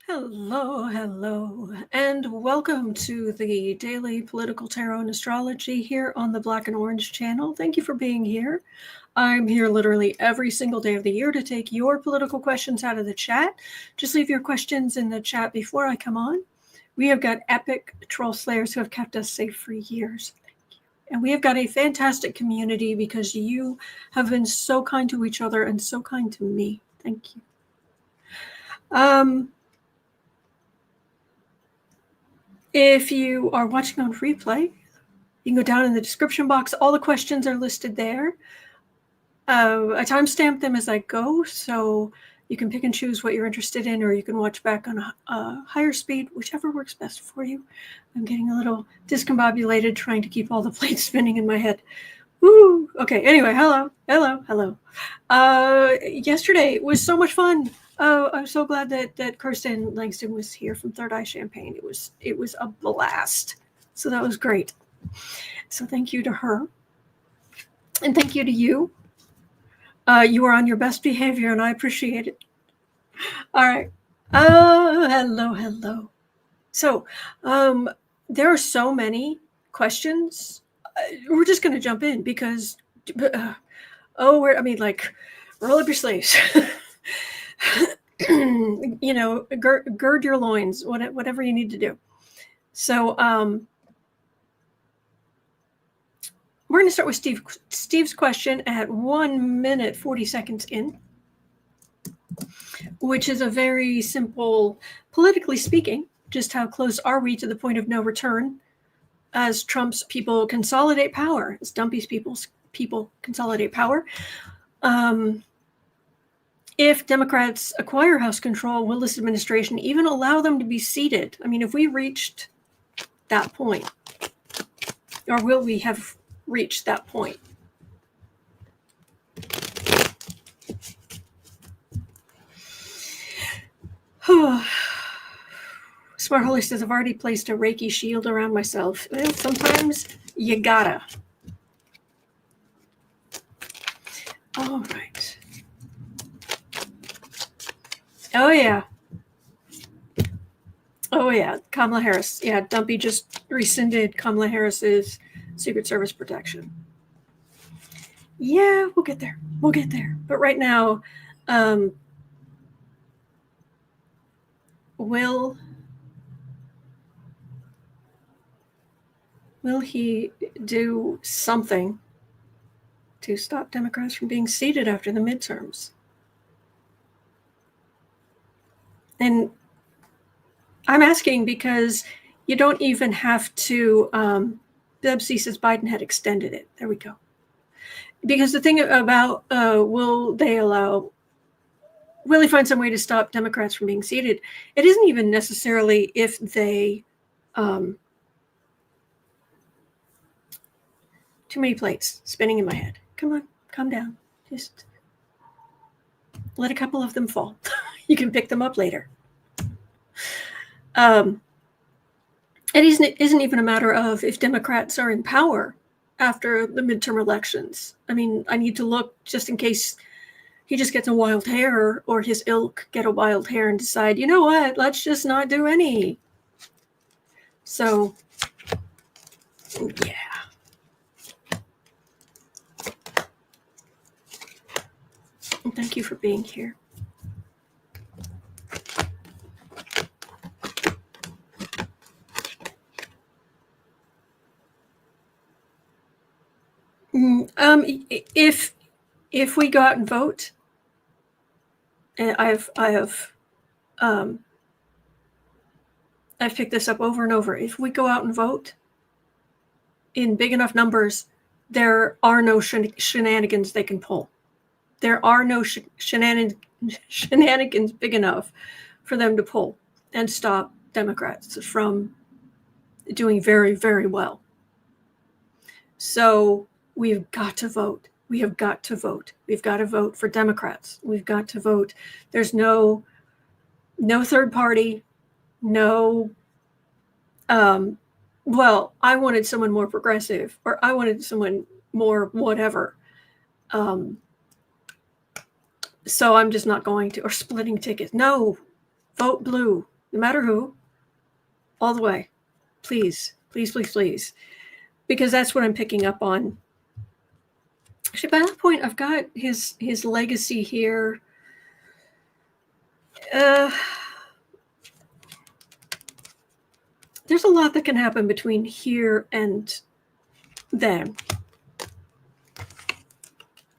Hello, and welcome to the Daily Political Tarot and Astrology here on the Black and Orange channel. Thank you for being here. I'm here literally every single day of the year to take your political questions out of the chat. Just leave your questions in the chat before I come on. We have got epic troll slayers who have kept us safe for years. Thank you. And we have got a fantastic community because you have been so kind to each other and so kind to me. Thank you. If you are watching on replay, you can go down in the description box. All the questions are listed there. I timestamp them as I go, so you can pick and choose what you're interested in, or you can watch back on a higher speed, whichever works best for you. I'm getting a little discombobulated trying to keep all the plates spinning in my head. Woo! Okay, anyway, hello. Yesterday was so much fun. Oh, I'm so glad that Kirsten Langston was here from Third Eye Champagne. It was a blast. So that was great. So thank you to her. And thank you to you. You are on your best behavior, and I appreciate it. All right. Hello. So there are so many questions. We're just going to jump in because, roll up your sleeves. Gird your loins, whatever you need to do. So we're going to start with Steve's question at 1 minute 40 seconds in, which is a very simple, politically speaking, just how close are we to the point of no return as Trump's people consolidate power, as Dumpy's people consolidate power. If Democrats acquire House control, will this administration even allow them to be seated? I mean, if we reached that point, or will we have reached that point? Smart Holy says, I've already placed a Reiki shield around myself. Well, sometimes you gotta. All right. Oh, yeah. Kamala Harris. Yeah, Dumpy just rescinded Kamala Harris's Secret Service protection. Yeah, we'll get there. But right now, will he do something to stop Democrats from being seated after the midterms? And I'm asking because you don't even have to, Bebsy says Biden had extended it. There we go. Because the thing about will they find some way to stop Democrats from being seated? It isn't even necessarily if they, too many plates spinning in my head. Come on, calm down. Just let a couple of them fall. You can pick them up later. It isn't even a matter of if Democrats are in power after the midterm elections. I mean, I need to look just in case he just gets a wild hair or his ilk get a wild hair and decide, you know what, let's just not do any. So, yeah. And thank you for being here. If we go out and vote, and I've picked this up over and over. If we go out and vote in big enough numbers, there are no shenanigans they can pull. There are no shenanigans big enough for them to pull and stop Democrats from doing very, very well. So we've got to vote. We have got to vote. We've got to vote for Democrats. We've got to vote. There's no third party, no, well, I wanted someone more progressive, or I wanted someone more whatever. So I'm just not going to, or splitting tickets. No, vote blue. no matter who, all the way. Please, please, please, please. Because that's what I'm picking up on. Actually, by that point, I've got his legacy here. There's a lot that can happen between here and then.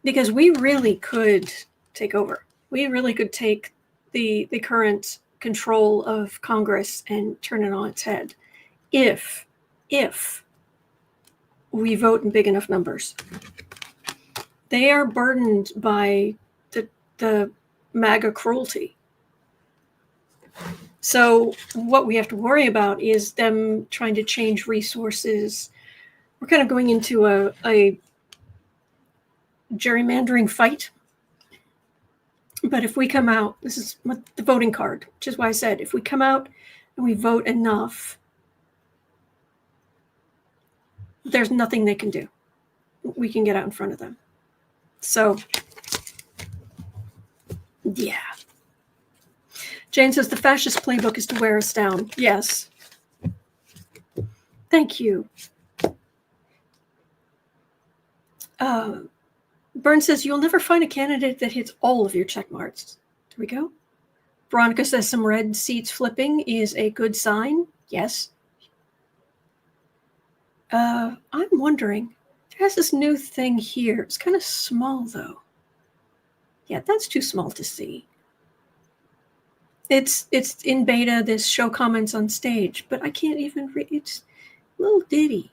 Because we really could take over. We really could take the current control of Congress and turn it on its head if we vote in big enough numbers. They are burdened by the MAGA cruelty. So what we have to worry about is them trying to change resources. We're kind of going into a gerrymandering fight. But if we come out, this is what the voting card, which is why I said, if we come out and we vote enough, there's nothing they can do. We can get out in front of them. So, yeah. Jane says the fascist playbook is to wear us down. Yes. Thank you. Byrne says you'll never find a candidate that hits all of your check marks. There we go. Veronica says some red seats flipping is a good sign. Yes. I'm wondering, there's this new thing here. It's kind of small, though. Yeah, that's too small to see. It's in beta, this show comments on stage, but I can't even read. It's a little ditty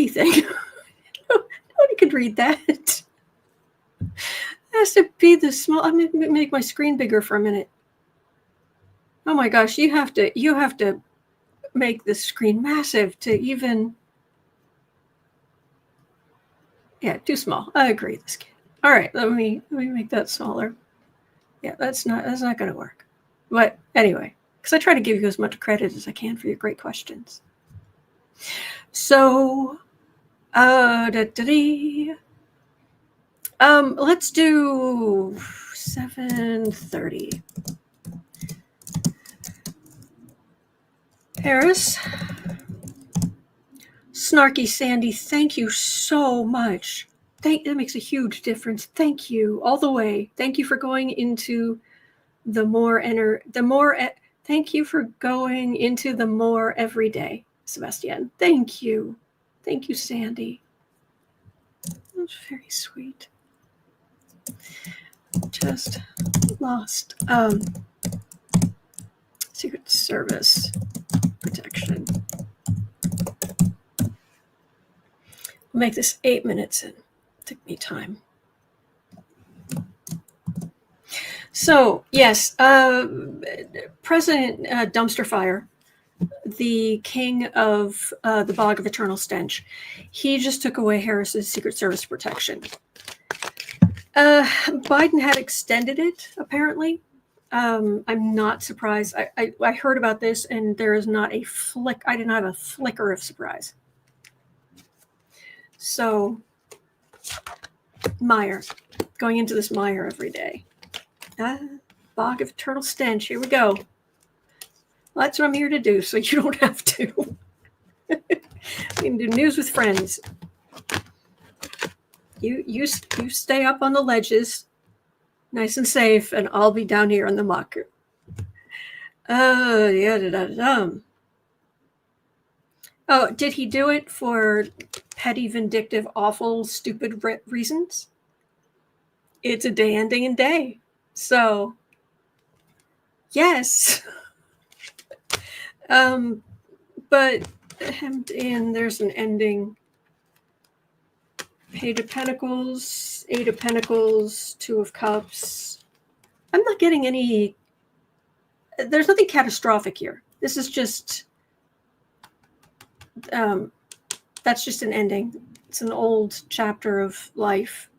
thing. Nobody could read that. It has to be this small. I'm going to make my screen bigger for a minute. Oh my gosh, you have to make the screen massive to even. Yeah, too small. I agree with this kid. All right, let me make that smaller. Yeah, that's not going to work. But anyway, because I try to give you as much credit as I can for your great questions. So, let's do 7:30. Paris. Snarky Sandy, thank you so much. That makes a huge difference. Thank you all the way. Thank you for going into the more thank you for going into the more every day, Sebastian. Thank you. Thank you, Sandy. That's very sweet. Just lost Secret Service protection. I'll make this 8 minutes and took me time. So, yes, President Dumpster Fire, the king of the Bog of Eternal Stench, he just took away Harris's Secret Service protection. Biden had extended it, apparently. I'm not surprised. I heard about this, and there is not a flick. I did not have a flicker of surprise. So, Mire, going into this mire every day. Bog of Eternal Stench. Here we go. Well, that's what I'm here to do, so you don't have to. We can do news with friends. You stay up on the ledges, nice and safe, and I'll be down here in the muck. Oh, did he do it for petty, vindictive, awful, stupid reasons? It's a day ending in day. So, yes. But hemmed in, there's an ending. Page of Pentacles, Eight of Pentacles, Two of Cups. I'm not getting any. There's nothing catastrophic here. This is just. That's just an ending. It's an old chapter of life.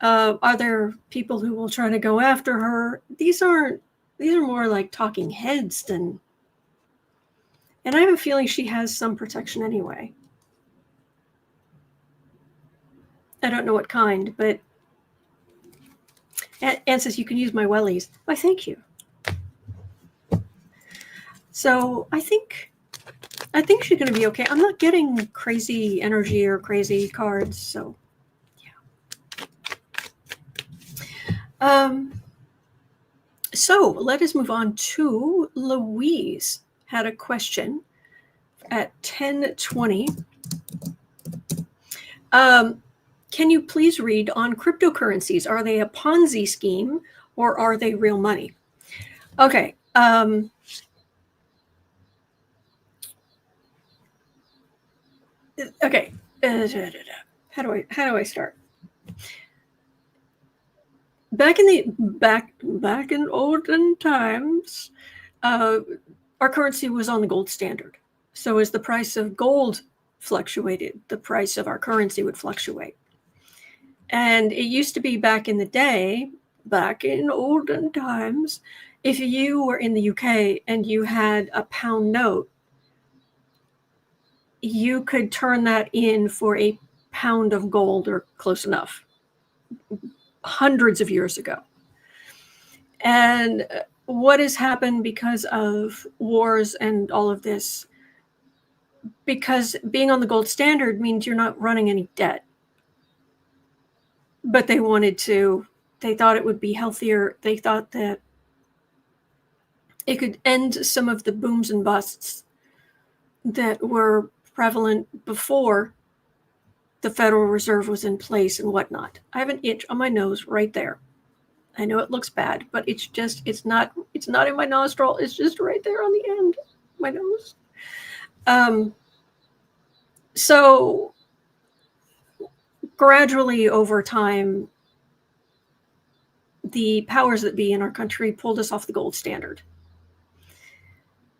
Are there people who will try to go after her? These are more like talking heads than. And I have a feeling she has some protection anyway. I don't know what kind, but Anne says you can use my wellies. Why, thank you. So I think she's going to be okay. I'm not getting crazy energy or crazy cards, so yeah. So let us move on to Louise. Had a question at 10:20. Can you please read on cryptocurrencies? Are they a Ponzi scheme or are they real money? Okay. Okay. How do I start? Back in olden times, our currency was on the gold standard. So as the price of gold fluctuated, the price of our currency would fluctuate. And it used to be back in the day, back in olden times, if you were in the UK and you had a pound note, you could turn that in for a pound of gold or close enough, hundreds of years ago. And what has happened because of wars and all of this? Because being on the gold standard means you're not running any debt. But they thought it would be healthier. They thought that it could end some of the booms and busts that were prevalent before the Federal Reserve was in place and whatnot. I have an itch on my nose right there. I know it looks bad, but it's not in my nostril. It's just right there on the end of my nose. So gradually over time, the powers that be in our country pulled us off the gold standard.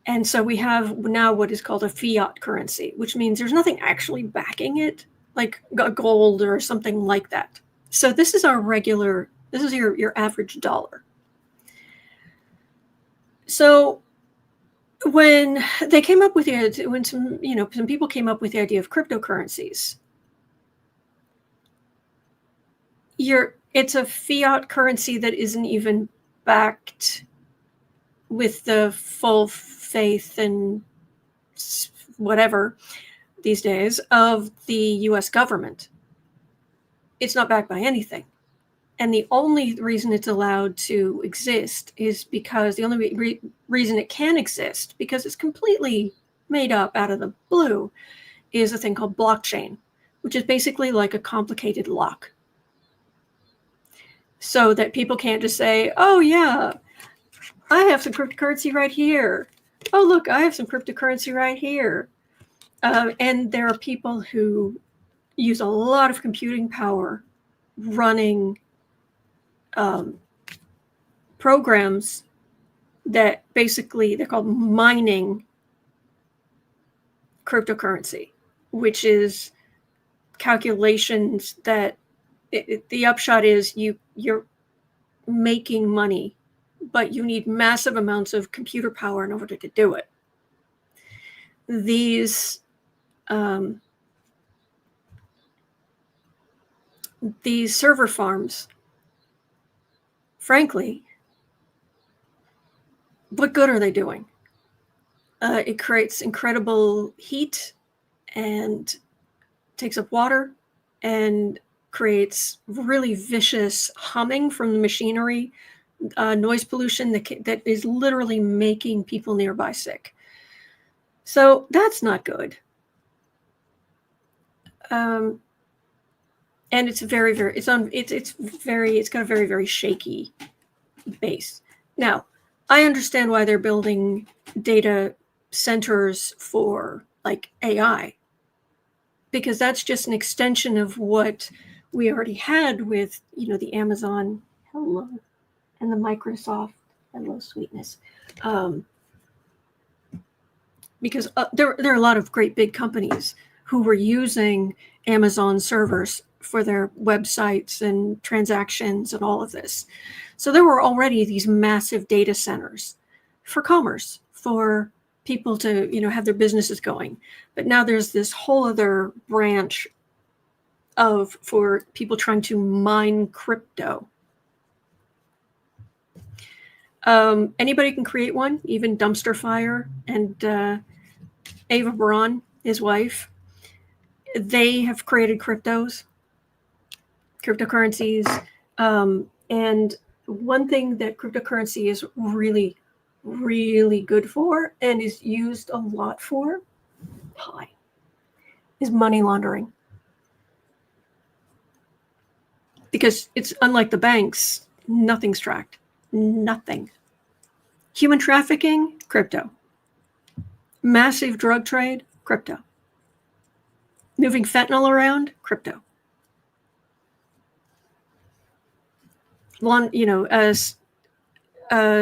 And so we have now what is called a fiat currency, which means there's nothing actually backing it, like gold or something like that. So this is your average dollar. So when they came up with some people came up with the idea of cryptocurrencies, it's a fiat currency that isn't even backed with the full faith and whatever these days of the US government. It's not backed by anything. And the only reason it's allowed to exist is because the only reason it can exist, because it's completely made up out of the blue, is a thing called blockchain, which is basically like a complicated lock. So that people can't just say, oh yeah, I have some cryptocurrency right here. Oh, look, I have some cryptocurrency right here. And there are people who use a lot of computing power running programs that basically, they're called mining cryptocurrency, which is calculations that the upshot is you're making money, but you need massive amounts of computer power in order to do it. These server farms, frankly, what good are they doing? It creates incredible heat and takes up water and creates really vicious humming from the machinery, noise pollution that is literally making people nearby sick. So that's not good. And it's very, very, it's got a very, very shaky base. Now, I understand why they're building data centers for like AI, because that's just an extension of what we already had with, the Amazon, hello, and the Microsoft, hello, sweetness. Because there are a lot of great big companies who were using Amazon servers for their websites and transactions and all of this. So there were already these massive data centers for commerce, for people to, have their businesses going. But now there's this whole other branch for people trying to mine crypto. Anybody can create one, even Dumpster Fire and Ava Braun, his wife. They have created cryptocurrencies. And one thing that cryptocurrency is really, really good for and is used a lot for is money laundering. Because it's unlike the banks, nothing's tracked. Nothing. Human trafficking, crypto. Massive drug trade, crypto. Moving fentanyl around, crypto.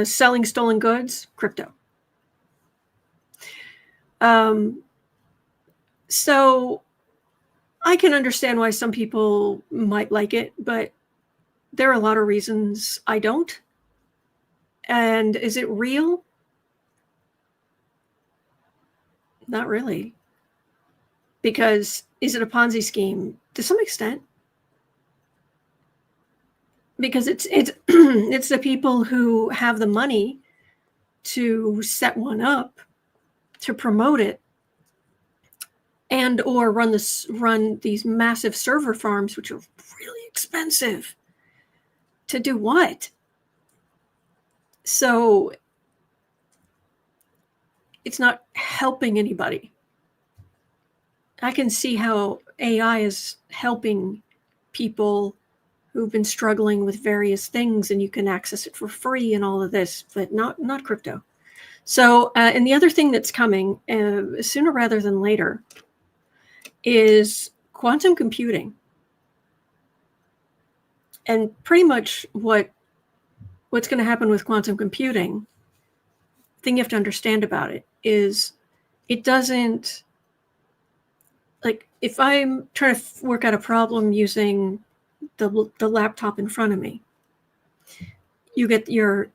Selling stolen goods, crypto. So I can understand why some people might like it, but there are a lot of reasons I don't. And is it real? Not really. Because is it a Ponzi scheme? To some extent. Because it's it's the people who have the money to set one up, to promote it, and or run these massive server farms, which are really expensive. To do what? So it's not helping anybody. I can see how AI is helping people who've been struggling with various things, and you can access it for free and all of this, but not crypto. So, and the other thing that's coming sooner rather than later is quantum computing. And pretty much what's going to happen with quantum computing, the thing you have to understand about it is it doesn't, like, if I'm trying to work out a problem using the laptop in front of me, you get your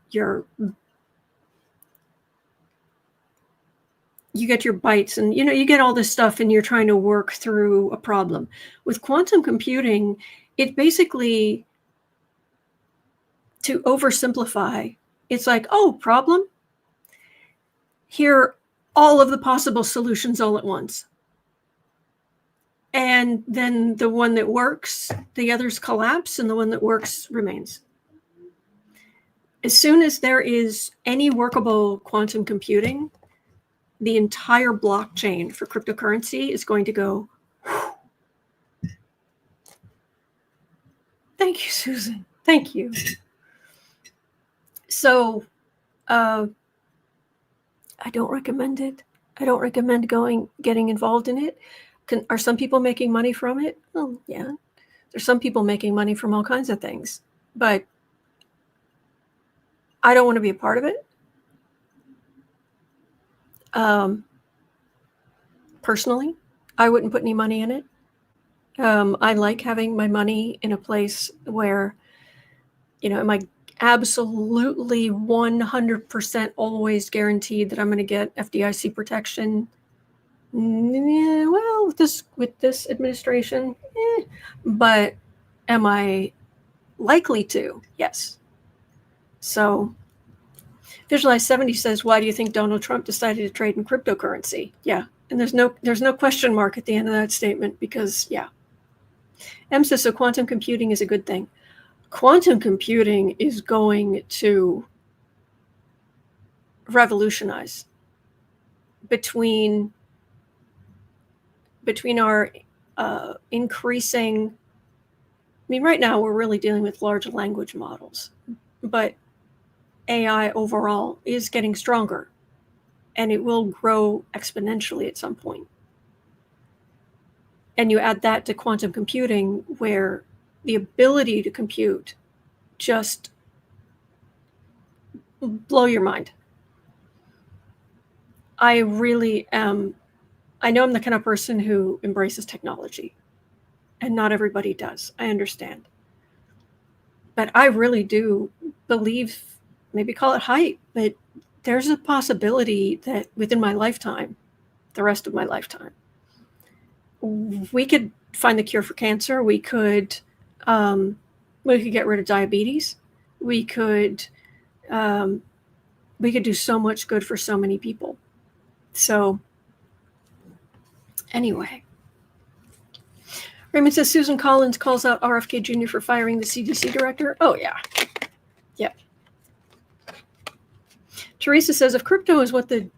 bytes, and you get all this stuff, and you're trying to work through a problem. With quantum computing, it basically, to oversimplify, it's like, oh, problem, here are all of the possible solutions all at once. And then the one that works, the others collapse, and the one that works remains. As soon as there is any workable quantum computing, the entire blockchain for cryptocurrency is going to go, whew. Thank you, Susan. Thank you. So I don't recommend it. I don't recommend getting involved in it. Are some people making money from it? Well, yeah. There's some people making money from all kinds of things, but I don't want to be a part of it. Personally, I wouldn't put any money in it. I like having my money in a place where, am I absolutely 100% always guaranteed that I'm going to get FDIC protection? Well, with this administration, but am I likely to? Yes. So Visualize 70 says, why do you think Donald Trump decided to trade in cryptocurrency? Yeah. And there's no question mark at the end of that statement, because yeah. M says, so quantum computing is a good thing. Quantum computing is going to revolutionize between our increasing, right now we're really dealing with large language models, but AI overall is getting stronger, and it will grow exponentially at some point. And you add that to quantum computing, where the ability to compute just blow your mind. I really am. I know I'm the kind of person who embraces technology, and not everybody does. I understand. But I really do believe, maybe call it hype, but there's a possibility that within my lifetime, the rest of my lifetime, we could find the cure for cancer. We could get rid of diabetes. We could we could do so much good for so many people. So anyway, Raymond says Susan Collins calls out RFK Jr. for firing the CDC director. Oh, yeah. Yep. Teresa says if crypto is what the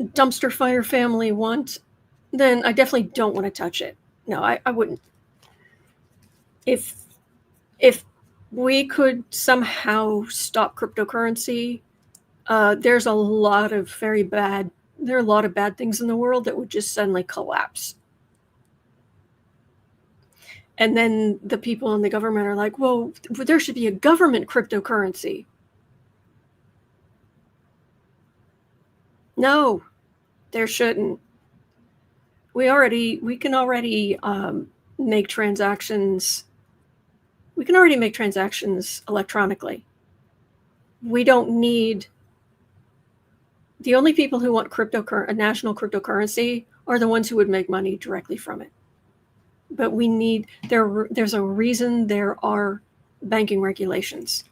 dumpster fire family want, then I definitely don't want to touch it. No, I wouldn't. If we could somehow stop cryptocurrency, there's a lot of bad things in the world that would just suddenly collapse. And then the people in the government are like, well, there should be a government cryptocurrency. No, there shouldn't. We can already make transactions. We can already make transactions electronically. We don't need. The only people who want a national cryptocurrency are the ones who would make money directly from it. But we need, there's a reason there are banking regulations.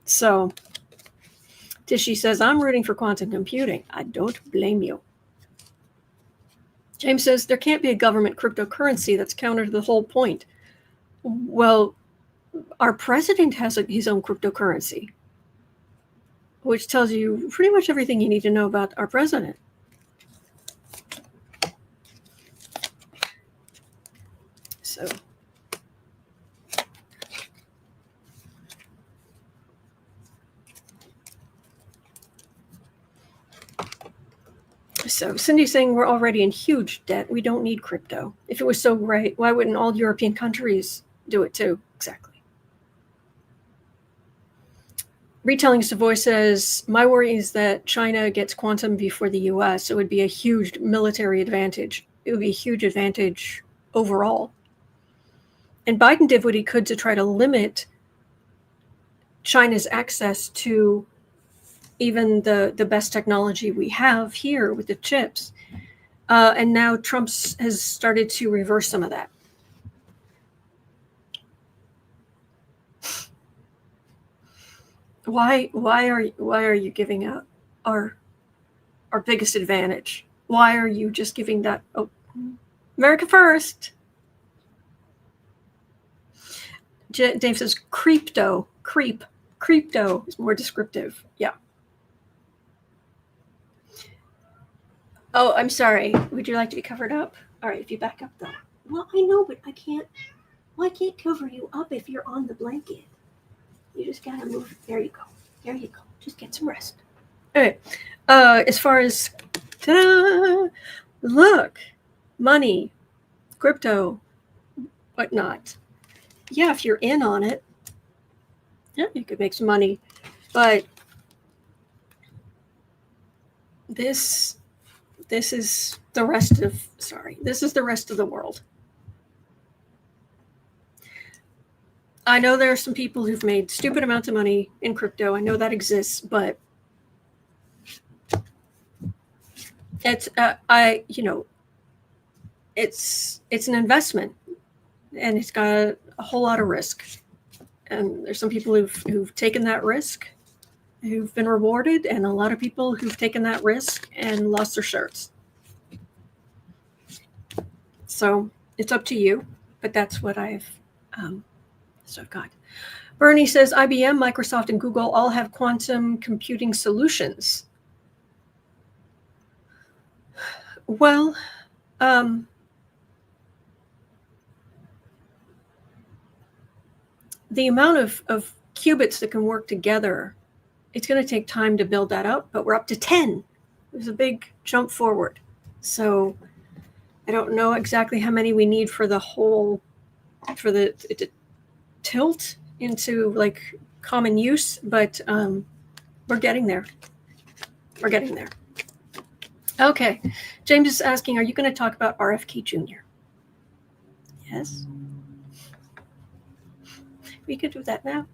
So Tishy says, I'm rooting for quantum computing. I don't blame you. James says, there can't be a government cryptocurrency. That's counter to the whole point. Well, our president has his own cryptocurrency, which tells you pretty much everything you need to know about our president. So Cindy's saying we're already in huge debt. We don't need crypto. If it was so great, why wouldn't all European countries do it too? Exactly. Retelling Savoy says, my worry is that China gets quantum before the US. It would be a huge military advantage. It would be a huge advantage overall. And Biden did what he could to try to limit China's access to even the best technology we have here with the chips. And now Trump has started to reverse some of that. Why are you giving out our biggest advantage? Why are you just giving that? Oh, America first. Dave says crypto is more descriptive. Yeah. Oh, I'm sorry. Would you like to be covered up? All right, if you back up though. Well, I know, but I can't. Well, I can't cover you up if you're on the blanket. You just gotta move. There you go. There you go. Just get some rest. Okay. As far as, ta-da! Look, money, crypto, whatnot. Yeah, if you're in on it, yeah, you could make some money. But this is the rest of the world. I know there are some people who've made stupid amounts of money in crypto. I know that exists, but it's it's an investment, and it's got a whole lot of risk. And there's some people who've taken that risk, who've been rewarded, and a lot of people who've taken that risk and lost their shirts. So it's up to you, but that's what I've got. Bernie says IBM, Microsoft, and Google all have quantum computing solutions. Well, the amount of qubits that can work together, it's going to take time to build that up, but we're up to 10. There's a big jump forward. So I don't know exactly how many we need for the tilt into like common use, but we're getting there. We're getting there. Okay. James is asking, are you going to talk about RFK Jr.? Yes. We could do that now.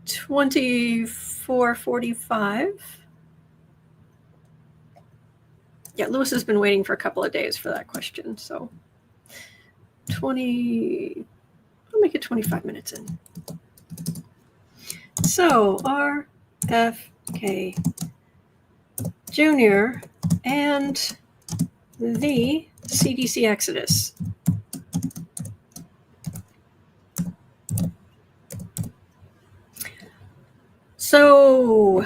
24:45. Yeah, Lewis has been waiting for a couple of days for that question. So I'll make it 25 minutes in. So, RFK Jr. and the CDC Exodus. So,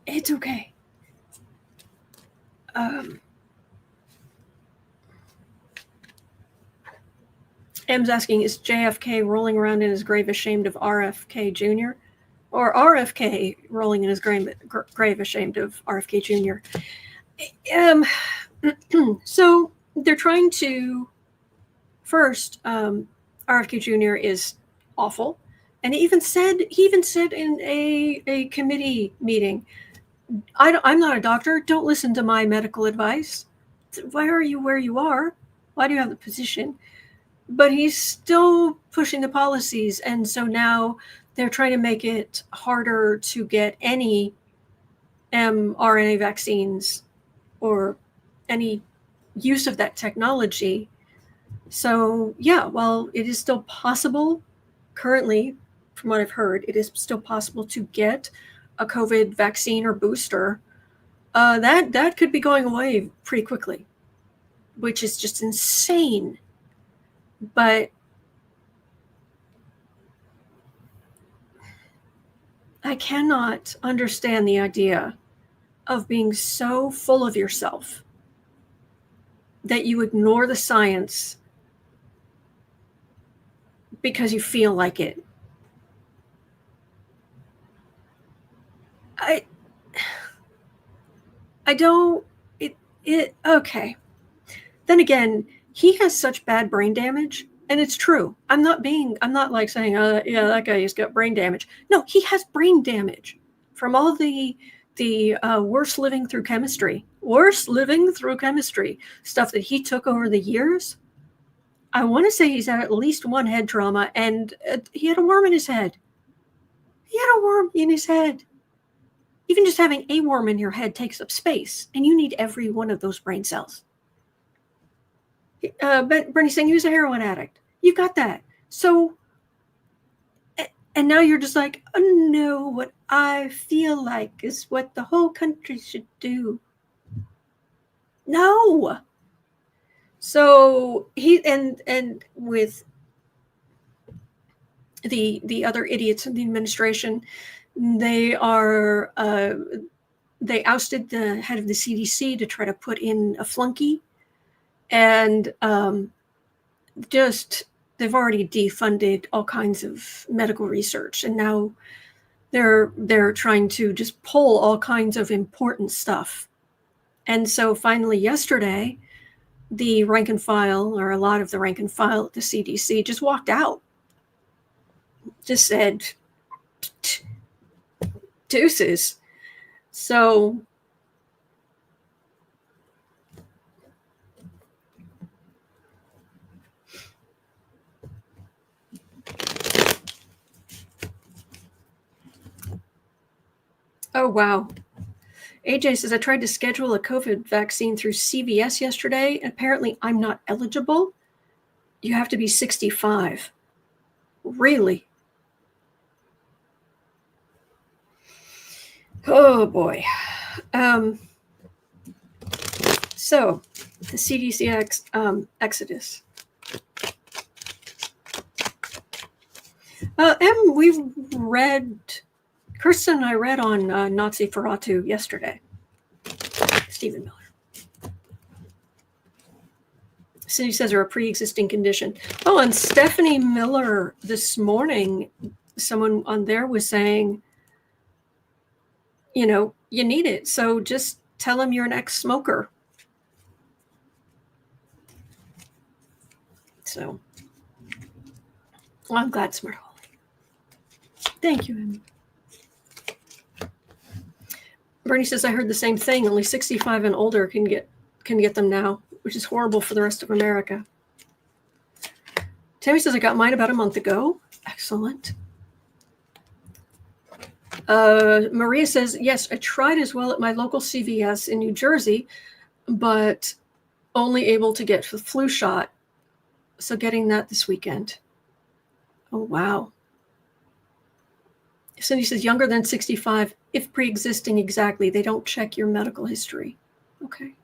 it's okay. M's asking, is JFK rolling around in his grave ashamed of RFK Jr.? Or RFK rolling in his grave ashamed of RFK Jr.? So they're trying to, first, RFK Jr. is awful. And he even said in a committee meeting, I'm not a doctor. Don't listen to my medical advice. Why are you where you are? Why do you have the position? But he's still pushing the policies. And so now they're trying to make it harder to get any mRNA vaccines or any use of that technology. So, yeah, while it is still possible, currently, from what I've heard, it is still possible to get a COVID vaccine or booster. That could be going away pretty quickly, which is just insane. But I cannot understand the idea of being so full of yourself that you ignore the science because you feel like it. I don't, okay. Then again, he has such bad brain damage, and it's true. I'm not like saying, yeah, that guy has got brain damage. No, he has brain damage from all the worse living through chemistry stuff that he took over the years. I want to say he's had at least one head trauma, and he had a worm in his head. Even just having a worm in your head takes up space, and you need every one of those brain cells. But Bernie's saying he was a heroin addict. You've got that. So, and now you're just like, oh, no, what I feel like is what the whole country should do. No. So he and with the other idiots in the administration, they ousted the head of the CDC to try to put in a flunky, and they've already defunded all kinds of medical research, and now they're trying to just pull all kinds of important stuff. And so finally yesterday, the rank and file, or a lot of the rank and file at the CDC, just walked out. Just said, deuces. So oh, wow. AJ says, I tried to schedule a COVID vaccine through CVS yesterday. Apparently, I'm not eligible. You have to be 65. Really? Oh, boy. So, the CDC Exodus. We've read... Kirsten and I read on Nazi Ferratu yesterday. Stephen Miller. Cindy says they're a pre-existing condition. Oh, and Stephanie Miller this morning, someone on there was saying, you need it. So just tell them you're an ex-smoker. So, well, I'm glad Smart Holly. Thank you, Emmy. Bernie says, I heard the same thing. Only 65 and older can get them now, which is horrible for the rest of America. Tammy says, I got mine about a month ago. Excellent. Maria says, yes, I tried as well at my local CVS in New Jersey, but only able to get the flu shot. So getting that this weekend. Oh, wow. Cindy says younger than 65 if pre-existing. Exactly. They don't check your medical history. Okay.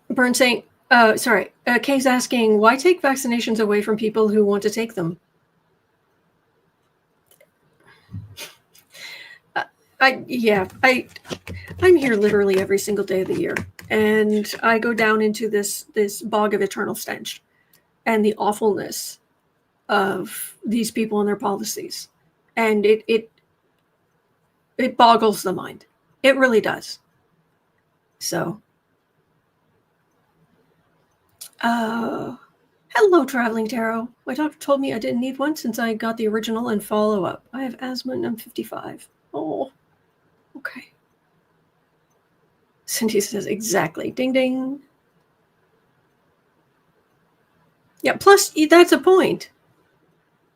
Burn saying, Kay's asking, why take vaccinations away from people who want to take them? I'm here literally every single day of the year, and I go down into this bog of eternal stench and the awfulness of these people and their policies, and it boggles the mind. It really does. So, hello, Traveling Tarot. My doctor told me I didn't need one since I got the original and follow-up. I have asthma and I'm 55. Oh, okay. Cindy says, exactly. Ding, ding. Yeah, plus, that's a point.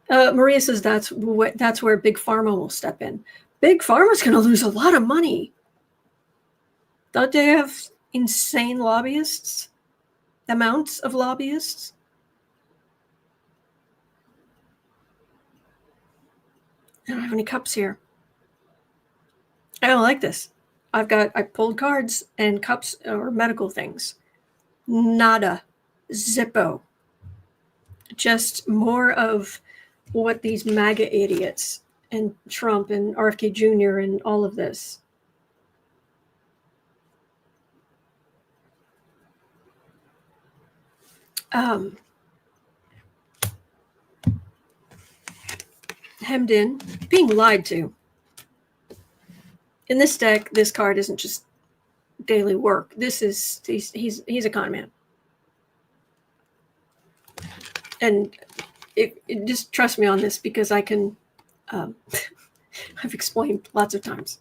Maria says that's where Big Pharma will step in. Big Pharma's going to lose a lot of money. Don't they have insane lobbyists? Amounts of lobbyists? I don't have any cups here. I don't like this. I pulled cards and cups or medical things. Nada. Zippo. Just more of what these MAGA idiots and Trump and RFK Jr. and all of this. Hemmed in, being lied to. In this deck, this card isn't just daily work. This is he's a con man, and it just trust me on this because I can. I've explained lots of times.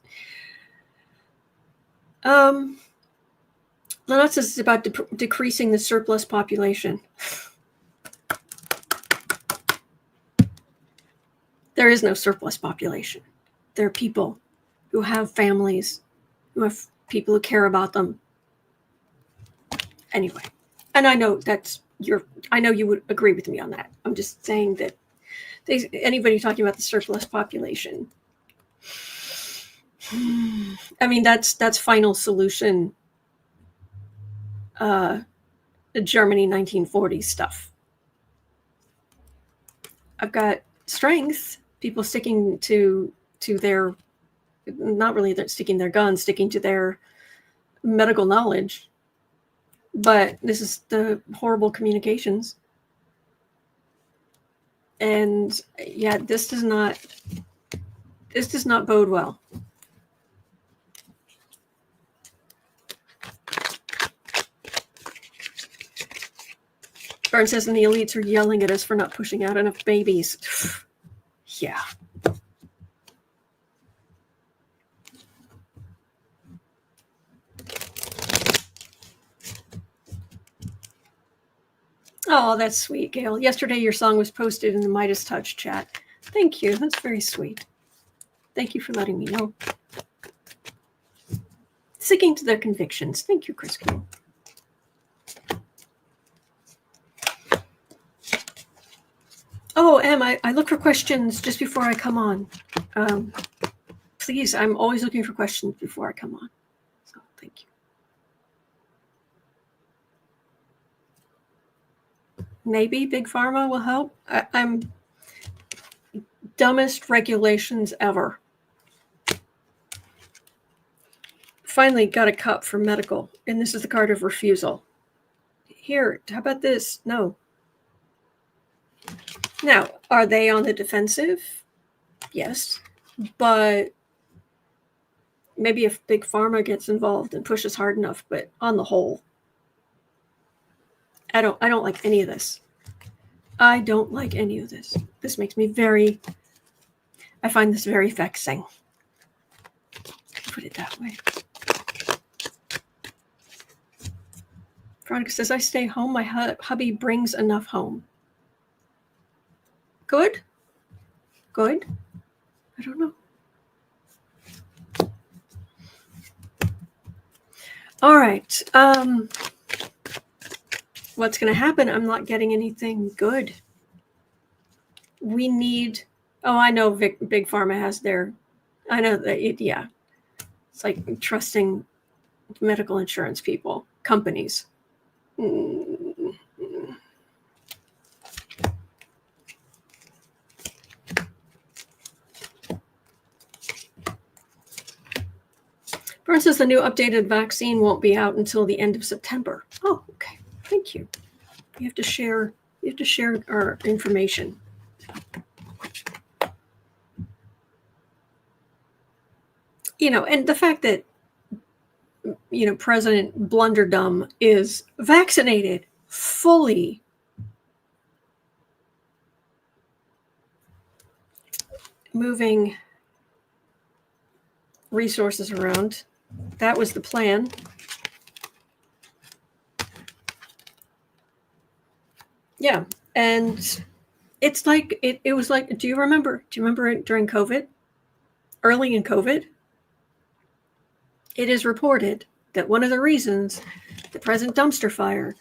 Lynette says it's about decreasing the surplus population. There is no surplus population. There are people who have families, who have people who care about them. Anyway, and I know I know you would agree with me on that. I'm just saying that anybody talking about the surplus population, I mean, that's final solution, Germany 1940s stuff. I've got strength, people sticking to their, not really sticking their guns, sticking to their medical knowledge. But this is the horrible communications. And yeah, this does not bode well. Burn says, and the elites are yelling at us for not pushing out enough babies. Yeah. Oh, that's sweet, Gail. Yesterday your song was posted in the Midas Touch chat. Thank you. That's very sweet. Thank you for letting me know. Sticking to their convictions. Thank you, Chris Q. Oh, Em, I look for questions just before I come on. Please, I'm always looking for questions before I come on. So thank you. Maybe Big Pharma will help. I'm dumbest regulations ever. Finally got a cup for medical, and this is the card of refusal. Here, how about this? No. Now, are they on the defensive? Yes, but maybe if Big Pharma gets involved and pushes hard enough, but on the whole, I don't like any of this. I don't like any of this. This makes me I find this very vexing. Put it that way. Veronica says, I stay home. My hubby brings enough home. Good? Good? I don't know. All right. What's going to happen? I'm not getting anything good. we need, I know Big Pharma has their, I know that it's like trusting medical insurance people, companies. For instance, the new updated vaccine won't be out until the end of September. Oh, okay. Thank you. You have to share our information. And the fact that President Blunderdum is vaccinated fully. Moving resources around. That was the plan. Yeah. And it's like, it was like, do you remember it during COVID? Early in COVID? It is reported that one of the reasons the President Dumpster Fire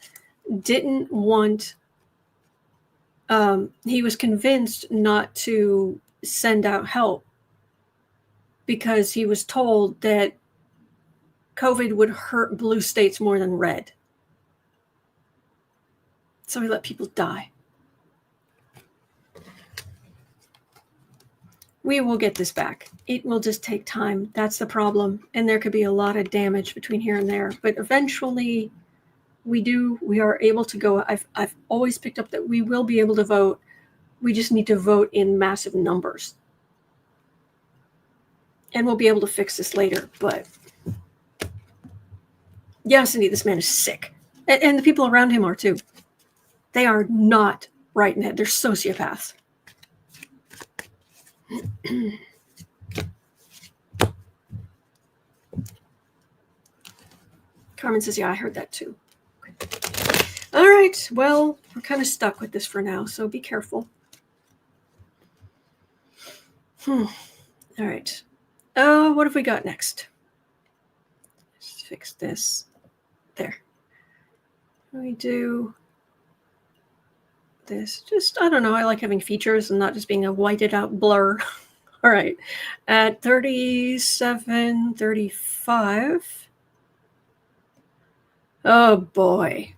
didn't want, he was convinced not to send out help because he was told that COVID would hurt blue states more than red. So he let people die. We will get this back. It will just take time. That's the problem. And there could be a lot of damage between here and there. But eventually we are able to go. I've always picked up that we will be able to vote. We just need to vote in massive numbers. And we'll be able to fix this later. But yes, indeed, this man is sick. And the people around him are too. They are not right in the head. They're sociopaths. Carmen says, yeah, I heard that too. All right. Well, we're kind of stuck with this for now, so be careful. All right. What have we got next? Let's fix this. There. We do this. Just, I don't know. I like having features and not just being a whited out blur. All right. At 37:35. Oh boy.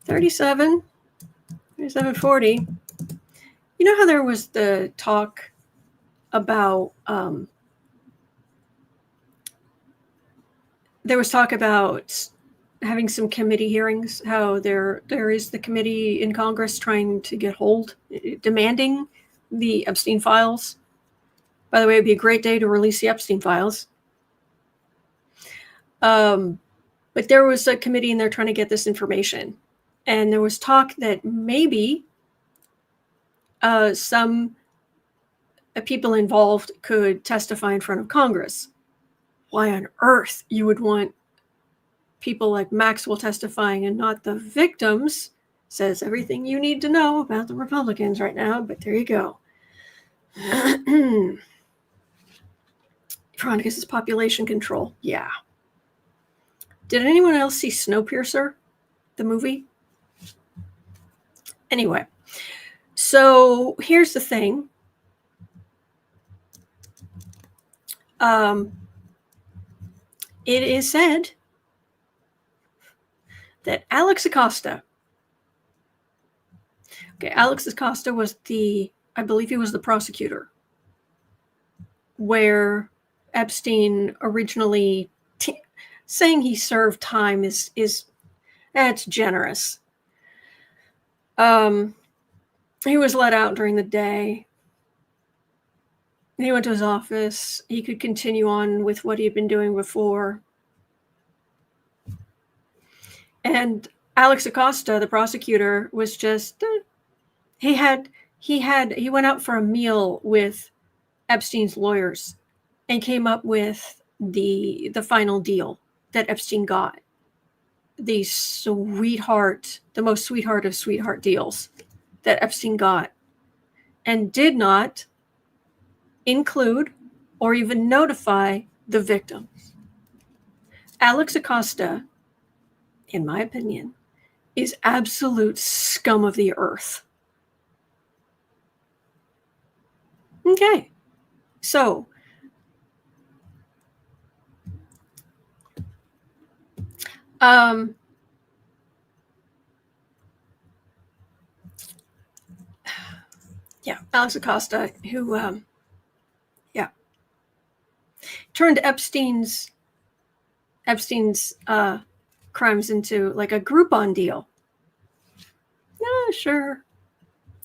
37:40. You know how there was the talk about having some committee hearings, how there is the committee in Congress trying to get demanding the Epstein files. By the way, it'd be a great day to release the Epstein files. But there was a committee in there trying to get this information. And there was talk that maybe some people involved could testify in front of Congress. Why on earth you would want people like Maxwell testifying and not the victims says everything you need to know about the Republicans right now, but there you go. Veronica says population control. Yeah. Did anyone else see Snowpiercer, the movie? Anyway, so here's the thing. It is said that Alex Acosta, Alex Acosta was I believe he was the prosecutor, where Epstein originally saying he served time is that's generous. He was let out during the day. He went to his office. He could continue on with what he had been doing before. And Alex Acosta, the prosecutor, was just he went out for a meal with Epstein's lawyers and came up with the final deal that Epstein got. The most sweetheart of sweetheart deals that Epstein got, and did not include or even notify the victims. Alex Acosta, in my opinion, is absolute scum of the earth. Okay. So, yeah, Alex Acosta, who, turned Epstein's crimes into like a Groupon deal. Yeah, sure.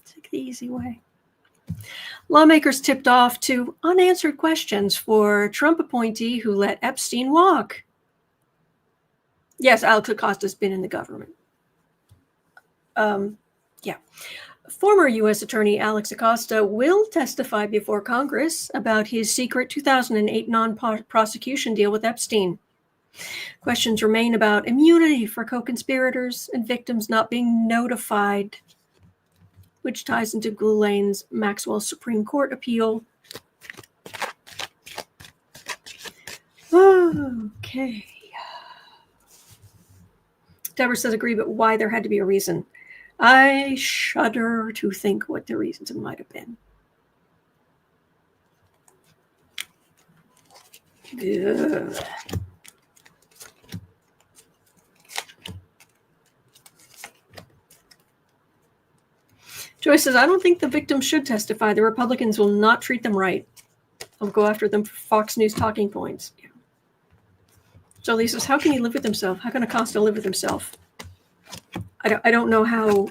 Take the easy way. Lawmakers tipped off to unanswered questions for Trump appointee who let Epstein walk. Yes, Alex Acosta's been in the government. Yeah. Former U.S. Attorney Alex Acosta will testify before Congress about his secret 2008 non-prosecution deal with Epstein. Questions remain about immunity for co-conspirators and victims not being notified, which ties into Ghislaine's Maxwell Supreme Court appeal. Okay. Deborah says agree, but why there had to be a reason. I shudder to think what the reasons might have been. Ugh. Joyce says, I don't think the victims should testify. The Republicans will not treat them right. I'll go after them for Fox News talking points. Yeah. Jolie says, how can he live with himself? How can Acosta live with himself? I don't know how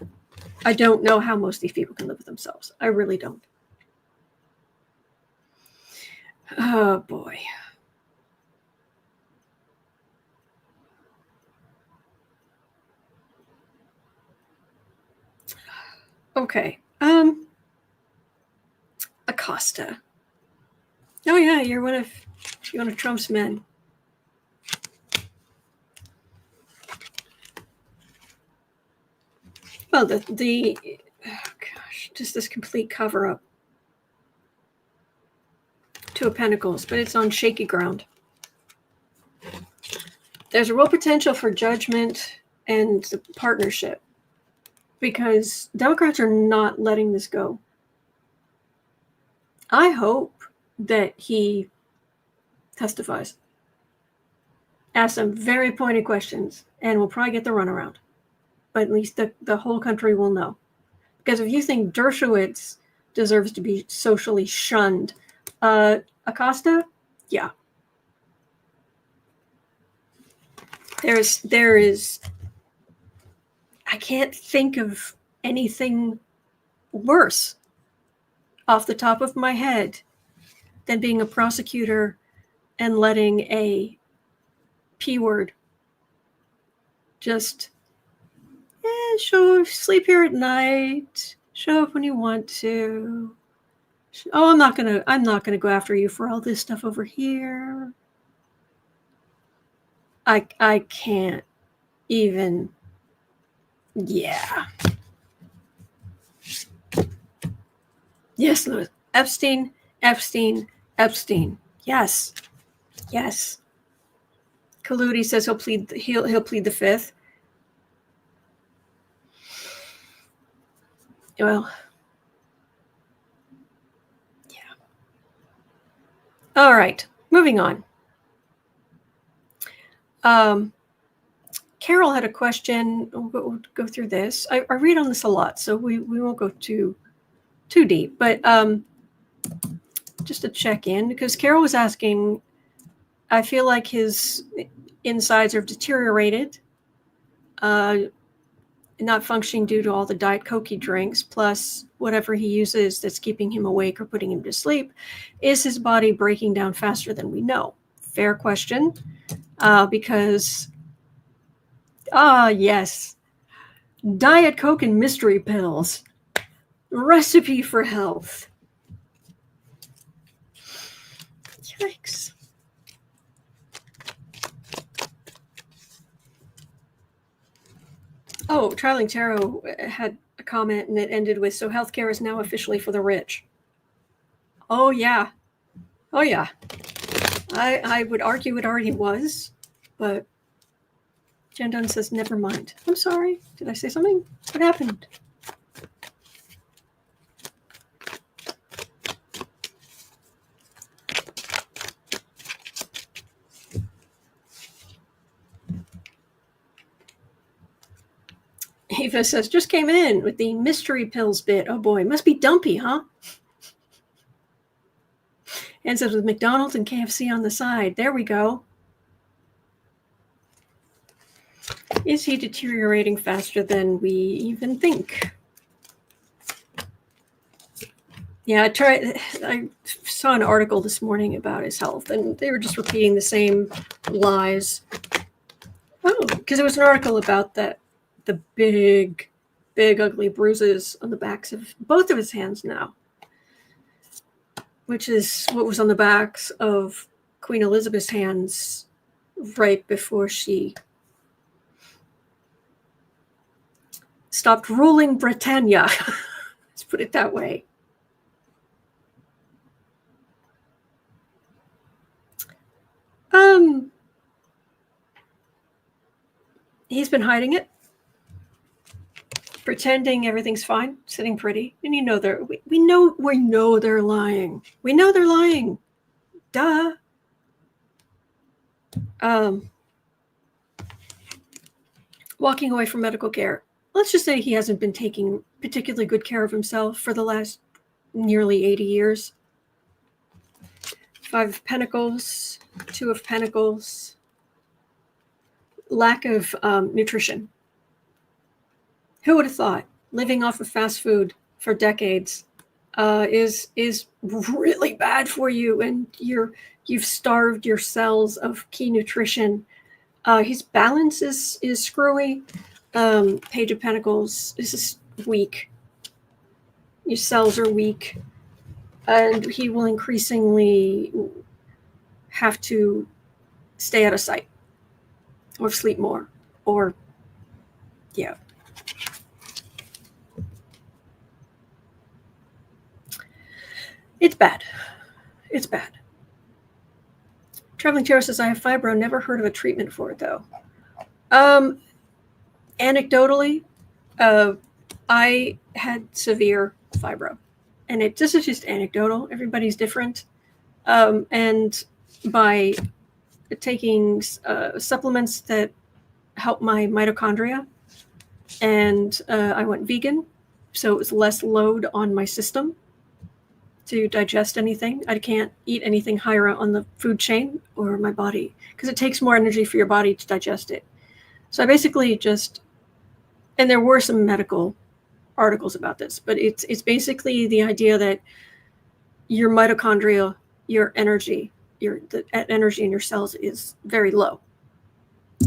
most of these people can live with themselves. I really don't. Oh boy. Okay. Acosta. Oh yeah, you're one of Trump's men. Well, the just this complete cover-up. Two of Pentacles, but it's on shaky ground. There's a real potential for judgment and partnership because Democrats are not letting this go. I hope that he testifies, asks some very pointed questions, and we'll probably get the runaround. But at least the whole country will know. Because if you think Dershowitz deserves to be socially shunned, Acosta, yeah. There is, I can't think of anything worse off the top of my head than being a prosecutor and letting a P word just sleep here at night, show up when you want to. Oh, I'm not gonna go after you for all this stuff over here. I can't even. Yeah. Yes, Louis. Epstein. Yes. Kaludi says he'll plead the fifth. Well, yeah. All right, moving on. Carol had a question. We'll go through this. I read on this a lot, so we won't go too deep. But just to check in, because Carol was asking, I feel like his insides are deteriorated, not functioning due to all the Diet Coke he drinks, plus whatever he uses that's keeping him awake or putting him to sleep. Is his body breaking down faster than we know? Fair question, because, yes, Diet Coke and mystery pills. Recipe for health. Yikes. Oh, Traveling Tarot had a comment and it ended with, so healthcare is now officially for the rich. Oh, yeah. I would argue it already was, but Jen Dunn says, never mind. I'm sorry. Did I say something? What happened? Eva says, just came in with the mystery pills bit. Oh boy, must be dumpy, huh? Ends up with McDonald's and KFC on the side. There we go. Is he deteriorating faster than we even think? Yeah, I saw an article this morning about his health, and they were just repeating the same lies. Oh, because it was an article about the big, ugly bruises on the backs of both of his hands now, which is what was on the backs of Queen Elizabeth's hands right before she stopped ruling Britannia. Let's put it that way. He's been hiding it, pretending everything's fine, sitting pretty, and you know we know they're lying. We know they're lying. Duh. Walking away from medical care. Let's just say he hasn't been taking particularly good care of himself for the last nearly 80 years. 5 of Pentacles, 2 of Pentacles. Lack of nutrition. Who would have thought living off of fast food for decades is really bad for you, and you've starved your cells of key nutrition. His balance is screwy. Page of Pentacles. This is weak. Your cells are weak, and he will increasingly have to stay out of sight, or sleep more, or yeah. It's bad. It's bad. Traveling Tarot says, I have fibro. Never heard of a treatment for it, though. Anecdotally, I had severe fibro. And this is just anecdotal. Everybody's different. And by taking supplements that help my mitochondria, and I went vegan, so it was less load on my system to digest anything. I can't eat anything higher on the food chain or my body, because it takes more energy for your body to digest it. So I basically just, and there were some medical articles about this, but it's basically the idea that your mitochondria, your energy, the energy in your cells is very low,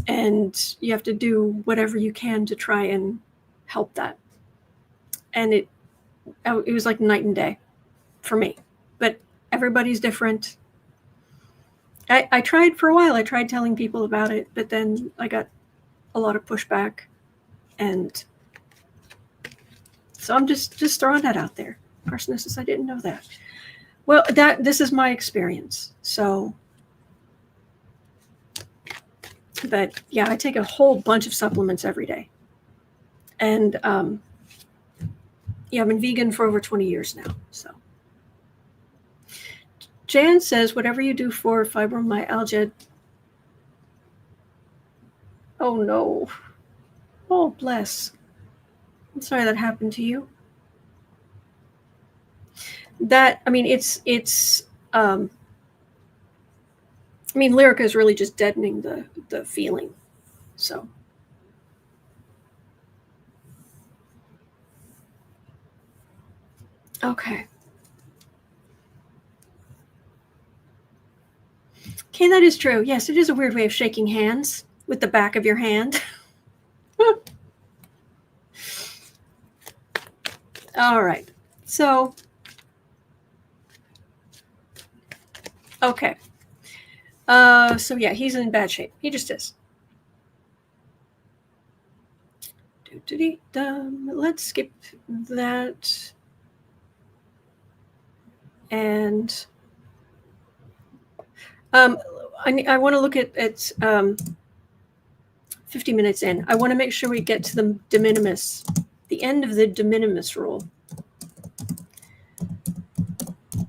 and you have to do whatever you can to try and help that. And it was like night and day for me, but everybody's different. I tried for a while. I tried telling people about it, but then I got a lot of pushback, and so I'm just throwing that out there. Arsonist, I didn't know that. Well, this is my experience. So, but yeah, I take a whole bunch of supplements every day, and yeah, I've been vegan for over 20 years now. So. Jan says, whatever you do for fibromyalgia. Oh no. Oh, bless. I'm sorry that happened to you. That, I mean, it's I mean, Lyrica is really just deadening the feeling. So. Okay. Okay, that is true. Yes, it is a weird way of shaking hands with the back of your hand. All right. So, okay. So yeah, he's in bad shape. He just is. Let's skip that. And I want to look at 50 minutes in. I want to make sure we get to the de minimis, the end of the de minimis rule,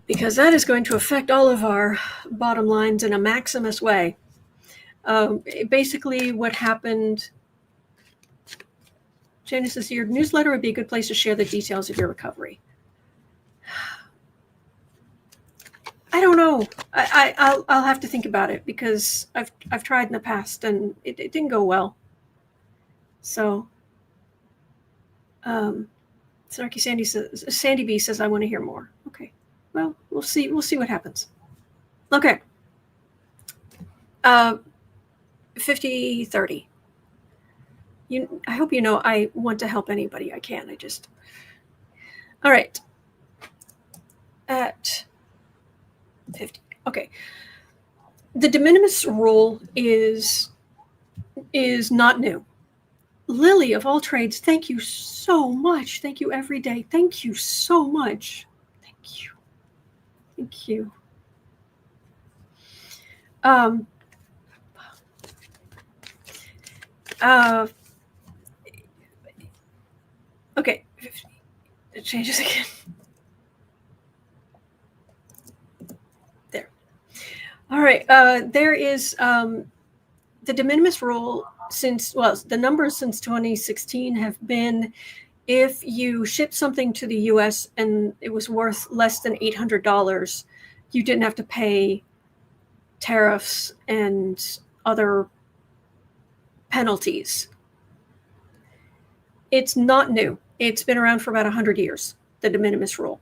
because that is going to affect all of our bottom lines in a Maximus way. Basically, what happened Janice says, your newsletter would be a good place to share the details of your recovery. I don't know. I'll have to think about it because I've tried in the past and it didn't go well. So, Snarky Sandy B says, I want to hear more. Okay. Well, we'll see what happens. Okay. 50-30. I hope you know I want to help anybody I can. All right. At 50. Okay. The de minimis rule is not new. Lily of all trades, thank you so much. Thank you every day. Thank you so much. Thank you. Thank you. Okay. It changes again. There. All right. There is the de minimis rule the numbers since 2016 have been, if you ship something to the US and it was worth less than $800, you didn't have to pay tariffs and other penalties. It's not new. It's been around for about 100 years, the de minimis rule.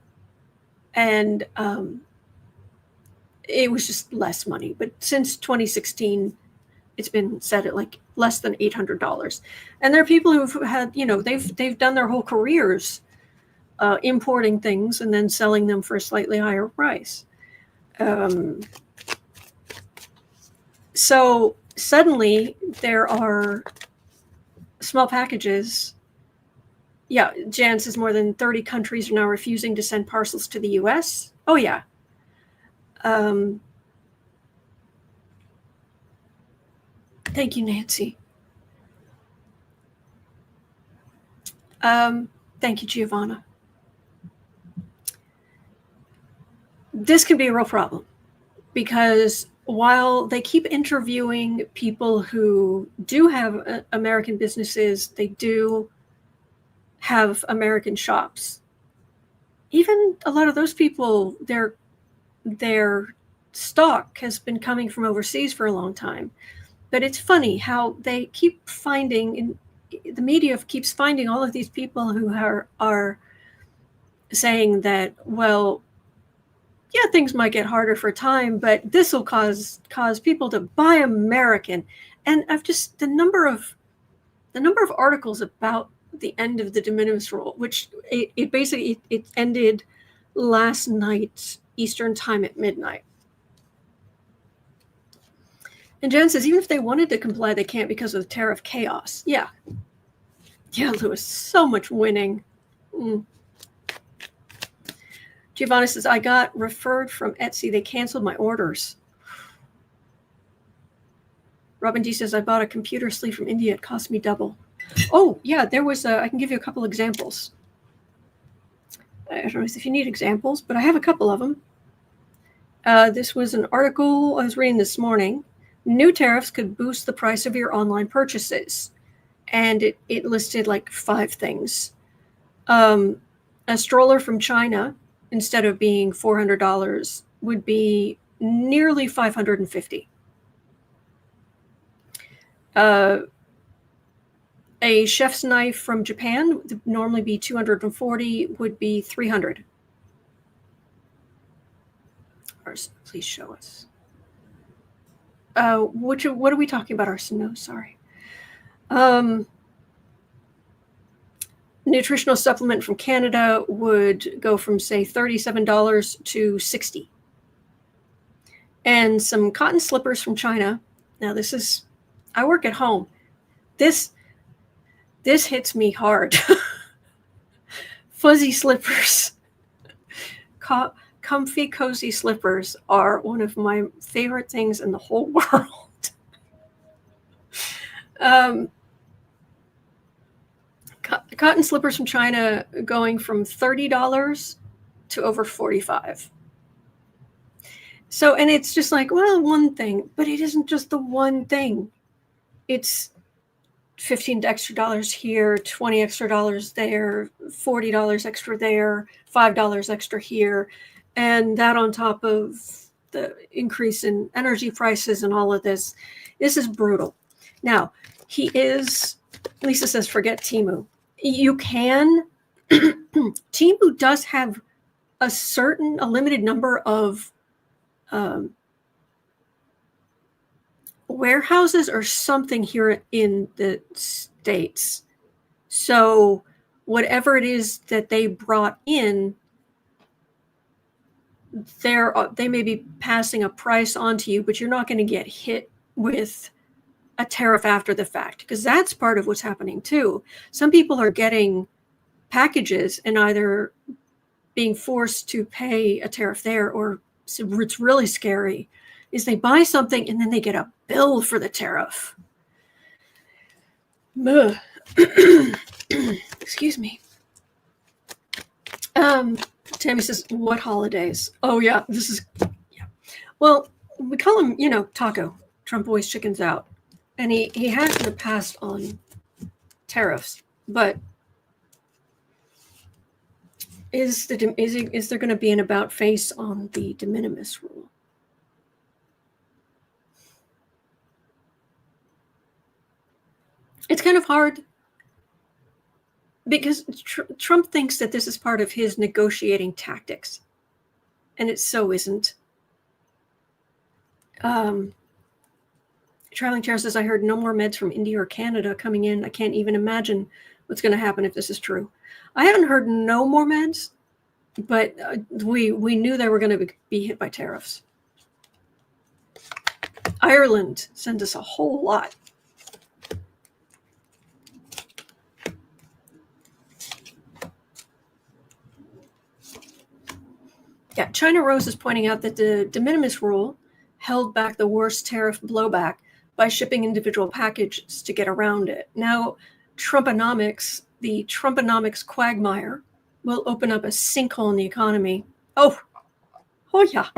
And it was just less money. But since 2016, it's been set at like less than $800. And there are people who've had, they've done their whole careers importing things and then selling them for a slightly higher price. So suddenly there are small packages. Yeah, Jan says more than 30 countries are now refusing to send parcels to the US. Oh, yeah. Thank you, Nancy. Thank you, Giovanna. This could be a real problem because while they keep interviewing people who do have American businesses, they do have American shops. Even a lot of those people, their stock has been coming from overseas for a long time. But it's funny how they keep finding, the media keeps finding all of these people who are saying that, well, yeah, things might get harder for a time, but this will cause people to buy American. And I've just the number of articles about the end of the de minimis rule, which it basically ended last night Eastern time at midnight. And Jen says, even if they wanted to comply, they can't because of the tariff chaos. Yeah. Yeah, Lewis, so much winning. Giovanna says, I got referred from Etsy. They canceled my orders. Robin D says, I bought a computer sleeve from India. It cost me double. Oh, yeah, there was I can give you a couple examples. I don't know if you need examples, but I have a couple of them. This was an article I was reading this morning. New tariffs could boost the price of your online purchases. And it listed like 5 things. A stroller from China, instead of being $400, would be nearly $550. A chef's knife from Japan would normally be $240, would be $300. Please show us. What are we talking about, Arson? No, sorry. Nutritional supplement from Canada would go from, say, $37 to $60. And some cotton slippers from China. Now, I work at home. This hits me hard. Fuzzy slippers. Comfy, cozy slippers are one of my favorite things in the whole world. Cotton slippers from China going from $30 to over $45. So, and it's just like, well, one thing, but it isn't just the one thing. It's $15 extra here, $20 extra there, $40 extra there, $5 extra here. And that on top of the increase in energy prices and all of this. This is brutal. Now, Lisa says, forget Temu. You can, Temu does have a limited number of warehouses or something here in the States. So whatever it is that they brought in, they may be passing a price on to you, but you're not going to get hit with a tariff after the fact, because that's part of what's happening too. Some people are getting packages and either being forced to pay a tariff there, or it's really scary, is they buy something and then they get a bill for the tariff. Excuse me. Tammy says, what holidays? Oh yeah, well, we call them, taco. Trump always chickens out. And he has in the past on tariffs, but is there going to be an about face on the de minimis rule? It's kind of hard because Trump thinks that this is part of his negotiating tactics, and it so isn't. Traveling Chair says, I heard no more meds from India or Canada coming in. I can't even imagine what's going to happen if this is true. I haven't heard no more meds, but we knew they were going to be hit by tariffs. Ireland sent us a whole lot. Yeah, China Rose is pointing out that the de minimis rule held back the worst tariff blowback by shipping individual packages to get around it. Now, Trumponomics, the Trumponomics quagmire, will open up a sinkhole in the economy. Oh yeah.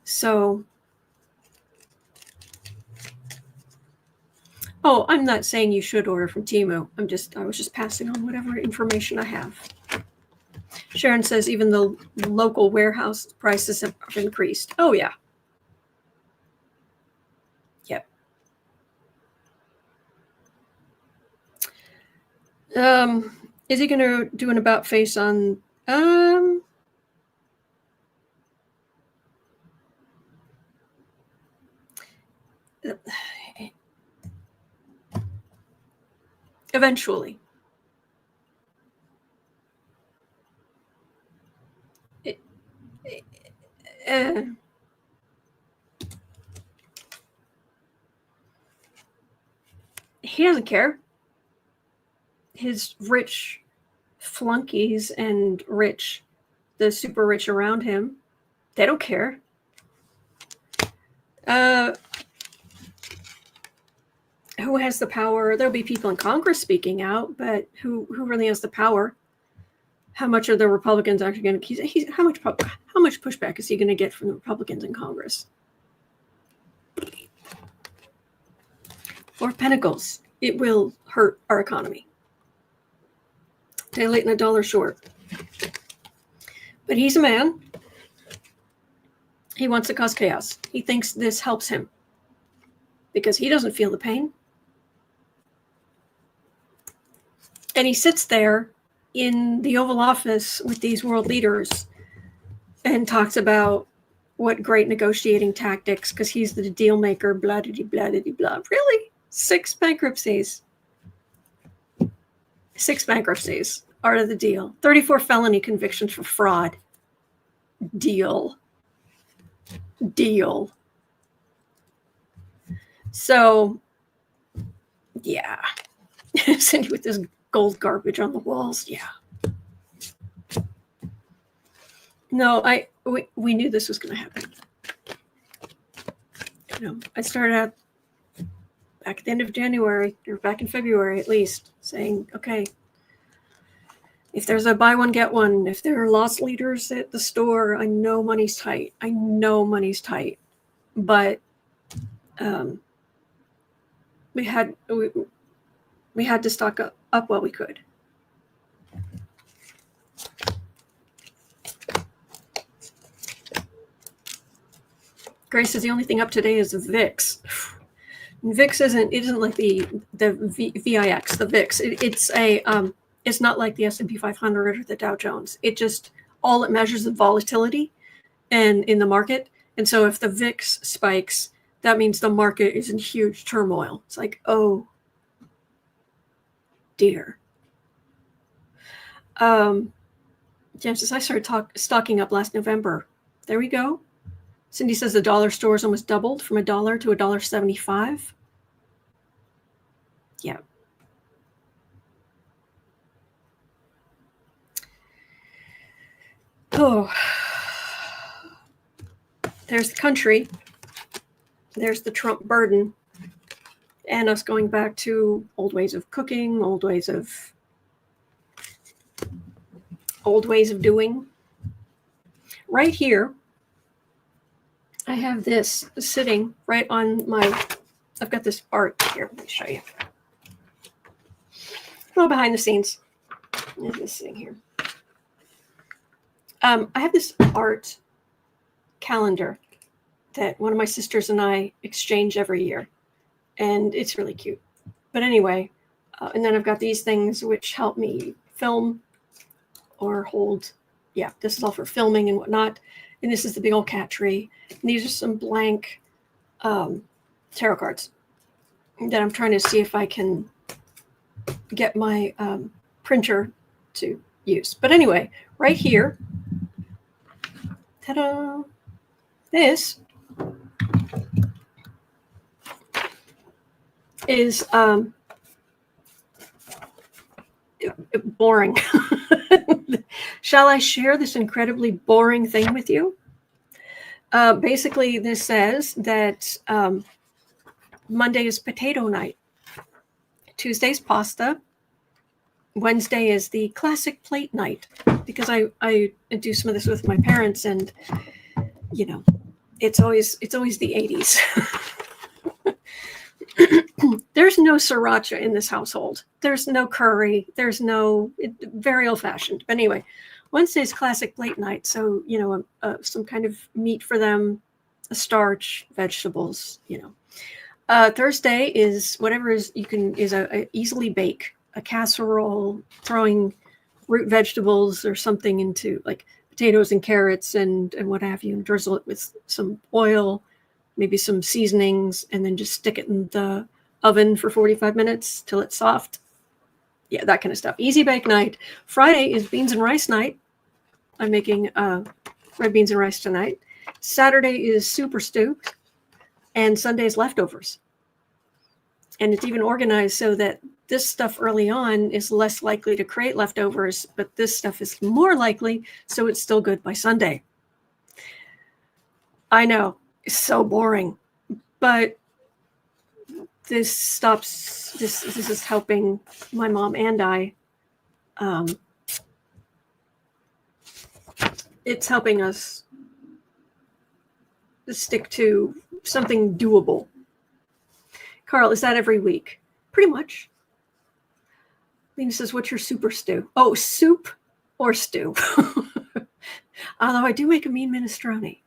So, I'm not saying you should order from Temu. I was just passing on whatever information I have. Sharon says even the local warehouse prices have increased. Oh yeah. Yep. Is he going to do an about face on eventually? He doesn't care. His rich flunkies and the super rich around him, they don't care. Who has the power? There'll be people in Congress speaking out, but who really has the power? How much are the Republicans actually going to? How much pushback is he going to get from the Republicans in Congress? Four of Pentacles. It will hurt our economy. Day late and a dollar short. But he's a man. He wants to cause chaos. He thinks this helps him because he doesn't feel the pain. And he sits there in the Oval Office with these world leaders and talks about what great negotiating tactics, because he's the deal maker, blah, blah, blah, blah, blah. Really? 6 bankruptcies. 6 bankruptcies are the deal. 34 felony convictions for fraud. Deal. So, yeah. Cindy with this gold garbage on the walls. Yeah. No, we knew this was going to happen. I started out back at the end of January, or back in February at least, saying, okay, if there's a buy one, get one, if there are loss leaders at the store, I know money's tight. But we had to stock up while we could. Grace says the only thing up today is the VIX. VIX isn't like the VIX, the VIX. It's not like the S&P 500 or the Dow Jones. All it measures is volatility and in the market. And so if the VIX spikes, that means the market is in huge turmoil. It's like, oh dear. James says, I started stocking up last November. There we go. Cindy says the dollar stores almost doubled from $1 to $1.75. Yeah. Oh, there's the country. There's the Trump burden. And us going back to old ways of cooking, old ways of doing. Right here, I have this sitting right on I've got this art here. Let me show you. A little behind the scenes. There's this thing here. I have this art calendar that one of my sisters and I exchange every year. And it's really cute. But anyway, and then I've got these things which help me film or hold. Yeah, this is all for filming and whatnot. And this is the big old cat tree. And these are some blank tarot cards that I'm trying to see if I can get my printer to use. But anyway, right here, ta-da, this is boring. Shall I share this incredibly boring thing with you? Basically, this says that Monday is potato night. Tuesday's pasta. Wednesday is the classic plate night, because I do some of this with my parents, and you know, it's always the 80s. There's no sriracha in this household. There's no curry. There's very old fashioned. But anyway, Wednesday's classic plate night. So, you know, some kind of meat for them, a starch, vegetables, you know. Thursday is whatever is a easily bake, a casserole, throwing root vegetables or something into like potatoes and carrots and what have you, and drizzle it with some oil, maybe some seasonings, and then just stick it in the oven for 45 minutes till it's soft. Yeah, that kind of stuff. Easy bake night. Friday is beans and rice night. I'm making red beans and rice tonight. Saturday is super stew, and Sunday is leftovers. And it's even organized so that this stuff early on is less likely to create leftovers, but this stuff is more likely, so it's still good by Sunday. I know, it's so boring, but this is helping my mom and I. It's helping us stick to something doable. Carl, is that every week? Pretty much. Lena says, what's your super stew? Oh, soup or stew. Although I do make a mean minestrone.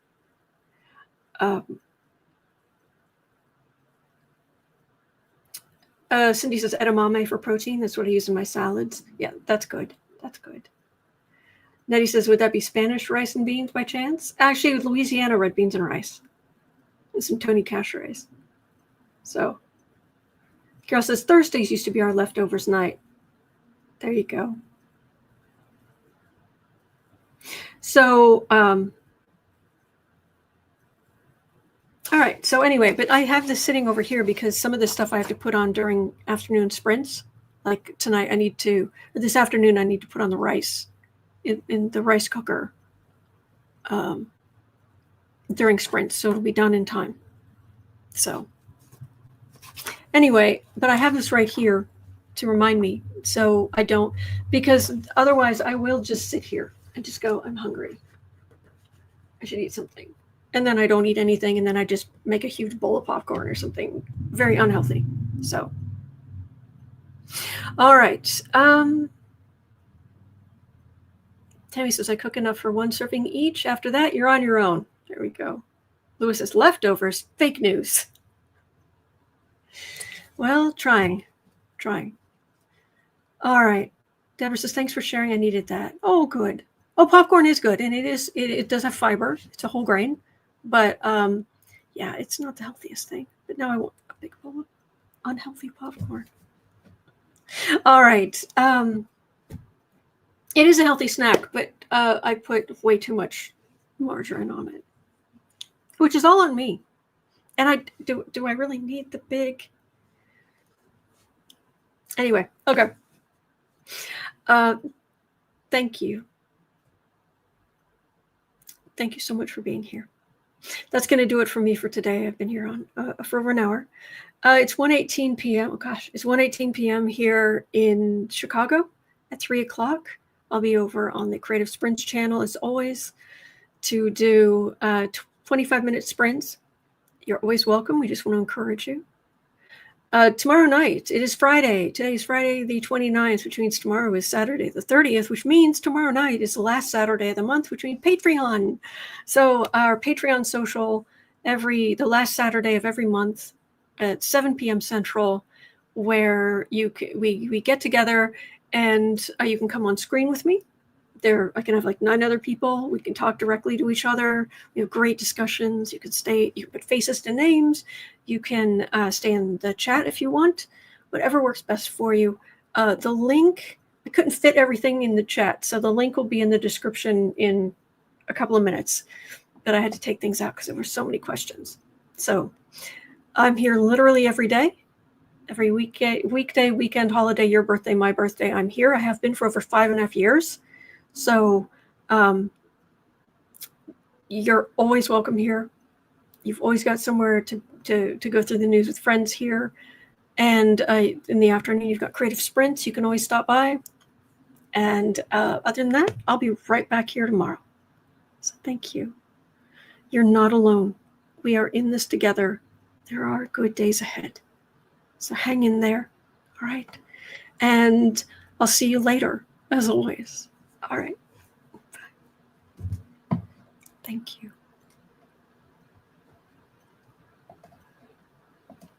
Cindy says edamame for protein. That's what I use in my salads. Yeah, that's good. That's good. Nettie says, would that be Spanish rice and beans by chance? Actually, with Louisiana red beans and rice. And some Tony Cacheres. So, Carol says, Thursdays used to be our leftovers night. There you go. So, all right. So anyway, but I have this sitting over here because some of the stuff I have to put on during afternoon sprints. Like tonight, this afternoon, I need to put on the rice in the rice cooker during sprints. So it'll be done in time. So anyway, but I have this right here to remind me. So I don't, because otherwise I will just sit here and just go, I'm hungry. I should eat something. And then I don't eat anything. And then I just make a huge bowl of popcorn or something very unhealthy. So, all right. Tammy says, I cook enough for one serving each. After that, you're on your own. There we go. Lewis says, leftovers, fake news. Well, trying. All right. Deborah says, thanks for sharing. I needed that. Oh, good. Oh, popcorn is good. And it does have fiber. It's a whole grain. But yeah, it's not the healthiest thing. But now I want a big bowl of unhealthy popcorn. All right. It is a healthy snack, but I put way too much margarine on it, which is all on me. And I do I really need the big? Anyway, okay. Thank you. Thank you so much for being here. That's going to do it for me for today. I've been here on for over an hour. It's 1:18 p.m. Oh gosh, it's 1:18 p.m. here in Chicago at 3 o'clock. I'll be over on the Creative Sprints channel as always to do 25-minute sprints. You're always welcome. We just want to encourage you. Tomorrow night, it is Friday. Today is Friday the 29th, which means tomorrow is Saturday the 30th, which means tomorrow night is the last Saturday of the month, which means Patreon. So our Patreon social the last Saturday of every month at 7 p.m. Central, where we get together and you can come on screen with me. I can have like 9 other people. We can talk directly to each other. We have great discussions. You can put faces to names. You can stay in the chat if you want, whatever works best for you. The link, I couldn't fit everything in the chat, so the link will be in the description in a couple of minutes, but I had to take things out because there were so many questions. So I'm here literally every day. Every weekday, weekend, holiday, your birthday, my birthday, I'm here. I have been for over 5.5 years. So you're always welcome here. You've always got somewhere to go through the news with friends here. And in the afternoon, you've got Creative Sprints. You can always stop by. And other than that, I'll be right back here tomorrow. So thank you. You're not alone. We are in this together. There are good days ahead. So hang in there. All right. And I'll see you later, as always. All right. Bye. Thank you.